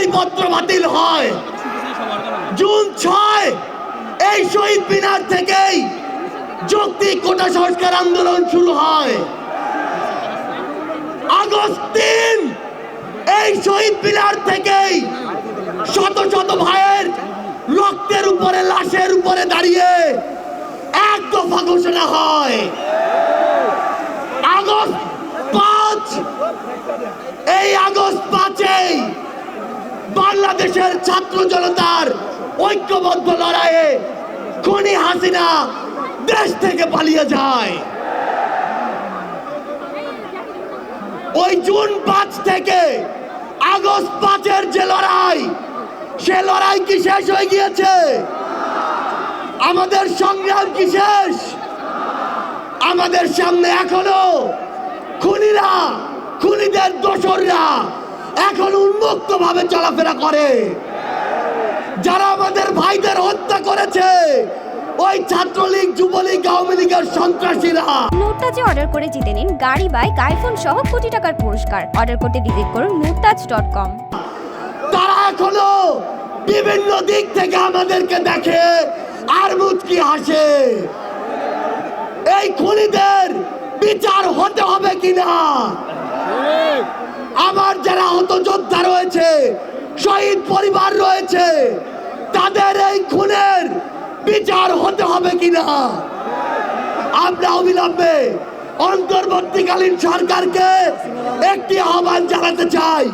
পরিপত্র বাতিল হয়। জুন 6 এই শহীদ মিনার থেকেই যৌক্তিক কোটা সংস্কার আন্দোলন শুরু হয়। আগস্ট 3 এই শহীদ মিনার থেকেই শত শত ভাইয়ের রক্তের উপরে, লাশের উপরে দাঁড়িয়ে এক দফা ঘোষণা হয়। আগস্ট 5 এই আগস্ট 5-এই বাংলাদেশের ছাত্র জনতার ঐক্যবদ্ধ লড়াইয়ে খুনি হাসিনা দেশ থেকে পালিয়ে যায়। ওই জুন 5 থেকে আগস্ট 5-এর যে লড়াই, সে লড়াই কি শেষ হয়ে গিয়েছে? আমাদের সংগ্রাম কি শেষ? আমাদের সামনে এখনো খুনিরা, খুনিদের দোসররা এখন উন্মুক্ত ভাবে চলাফেরা করে। যারা আমাদের ভাইদের হত্যা করেছে ওই ছাত্রলীগ, যুবলীগ, আওয়ামী লীগের সন্ত্রাসীরা। মুরতাজে অর্ডার করে জিতে নিন গাড়ি, বাইক, আইফোন সহ কোটি টাকার পুরস্কার। অর্ডার করতে ভিজিট করুন murtaj.com। তারা এখনো বিভিন্ন দিক থেকে আমাদেরকে দেখে আর মুচকি হাসে। এই খুনিদের বিচার হতে হবে কিনা, আমার যারা আহত যোদ্ধা রয়েছে, শহীদ পরিবার রয়েছে, তাদের এই খুনের বিচার হতে হবে কিনা আমরা অবিলম্বে অন্তর্বর্তীকালীন সরকারকে একটি আহ্বান জানাতে চাই।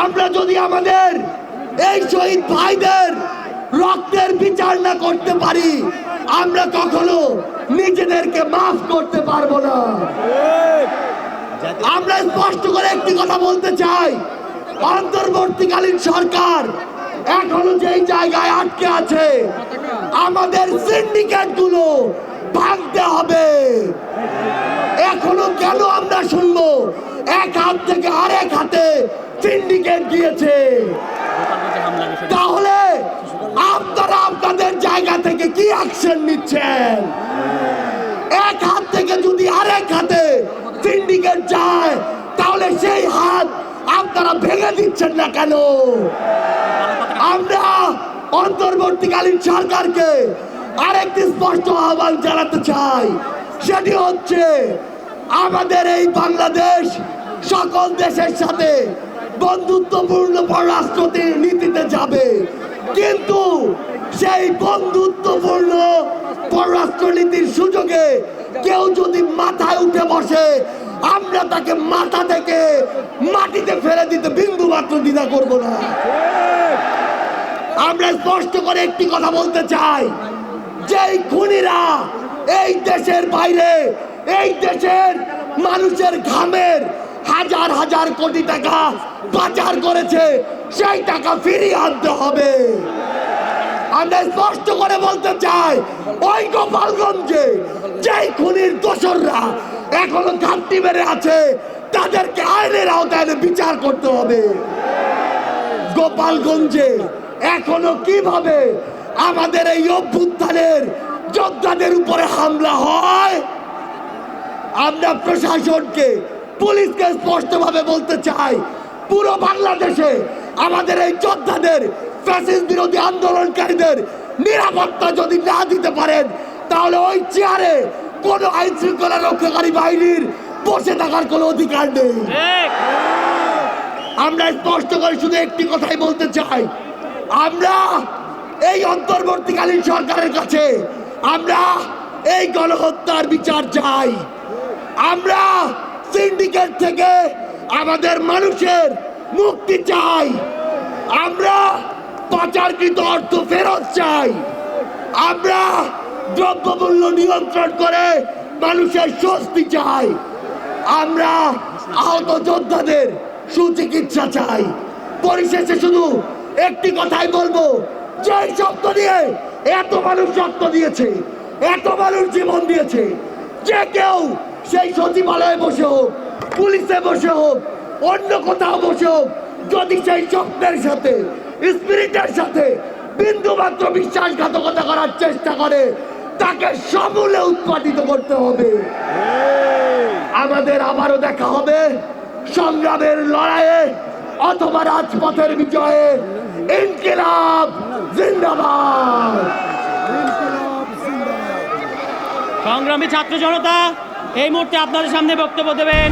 আমরা যদি আমাদের এই শহীদ ভাইদের রক্তের বিচার না করতে পারি, আমরা কখনো নিজেদেরকে মাফ করতে পারবো না। আমরা স্পষ্ট করে একটি কথা বলতে চাই, অন্তর্বর্তীকালীন সরকার এখনো যেই জায়গায় আটকে আছে, আমাদের সিন্ডিকেট গুলো ভাঙতে হবে। এখনো কেন আমরা শুনবো এক হাত থেকে আরেক হাতে সিন্ডিকেট গিয়েছে? তাহলে আপনারা আপনাদের জায়গা থেকে কি অ্যাকশন নিচ্ছেন? এক হাত থেকে যদি আরেক হাতে সিন্ডিকেট যায়, তাহলে সেই হাত আপনারা ভেঙে দিচ্ছেন না কেন? আমরা অন্তর্বর্তীকালীন সরকারকে আরেকটি স্পষ্ট আহ্বান জানাতে চাই, সেটি হচ্ছে আমাদের এই বাংলাদেশ সকল দেশের সাথে বন্ধুত্বপূর্ণ পররাষ্ট্র নীতিতে যাবে, কিন্তু সেই বন্ধুত্বপূর্ণ পররাষ্ট্র নীতির সুযোগে কেউ যদি মাথায় উঠে বসে, আমরা তাকে মাথা থেকে মাটিতে ফেলে দিতে বিন্দু মাত্র দ্বিধা করব না। আমরা স্পষ্ট করে একটি কথা বলতে চাই, যেই খুনিরা এই দেশের বাইরে, এই দেশের মানুষের ঘামের হাজার হাজার কোটি টাকা পাচার করেছে, সেই টাকা ফিরিয়ে আনতে হবে। আমরা স্পষ্ট করে বলতে চাই, ওই গোপালগঞ্জে যেই খুনির দোসররা এখনো ঘাপটি মেরে আছে, তাদেরকে আইনের আওতায় বিচার করতে হবে। গোপালগঞ্জে এখনো কিভাবে আমাদের এই অভ্যুত্থানের যোদ্ধাদের উপরে হামলা হয়, আমরা প্রশাসনকে, পুলিশকে স্পষ্টভাবে বলতে চাই, পুরো বাংলাদেশে আমাদের এই যোদ্ধাদের, ফ্যাসিস্ট বিরোধী আন্দোলনকারীদের নিরাপত্তা যদি না দিতে পারেন, তাহলে ওই চেয়ারে কোন আইন শৃঙ্খলা রক্ষাকারী বাহিনীর বসে থাকার কোনো অধিকার নেই। আমরা স্পষ্ট করে শুধু একটি কথাই বলতে চাই, আমরা এই অন্তর্বর্তীকালীন সরকারের কাছে আমরা এই গণহত্যার বিচার চাই। আমরা সিন্ডিকেট থেকে আমাদের মানুষের মুক্তি চাই। আমরা পাচারকৃত অর্থ ফেরত চাই। আমরা দ্রব্যমূল্য নিয়ন্ত্রণ করে মানুষের স্বস্তি চাই। আমরা আহত যোদ্ধাদের সুচিকিৎসা চাই। পরিশেষে শুধু একটি কথাই বলবো, যে শব্দ নিয়ে এত মানুষ রক্ত দিয়েছে, এত মানুষ জীবন দিয়েছে, যে কেউ সেই সচিবালয়ে বসে হোক, পুলিশে বসে হোক, অন্য কোথাও বসে হোক, যদি সেই স্বপ্নের সাথে, স্পিরিটের সাথে বিন্দু মাত্র বিশ্বাসঘাতকতা করার চেষ্টা করে, তাকে সমূলে উৎপাদিত করতে হবে। আমাদের আবারও দেখা হবে সংগ্রামের লড়াইয়ে। অথবা রাজপথের বিজয়ে। ইনকিলাব জিন্দাবাদ। সংগ্রামী ছাত্র জনতা এই মুহূর্তে আপনাদের সামনে বক্তব্য দেবেন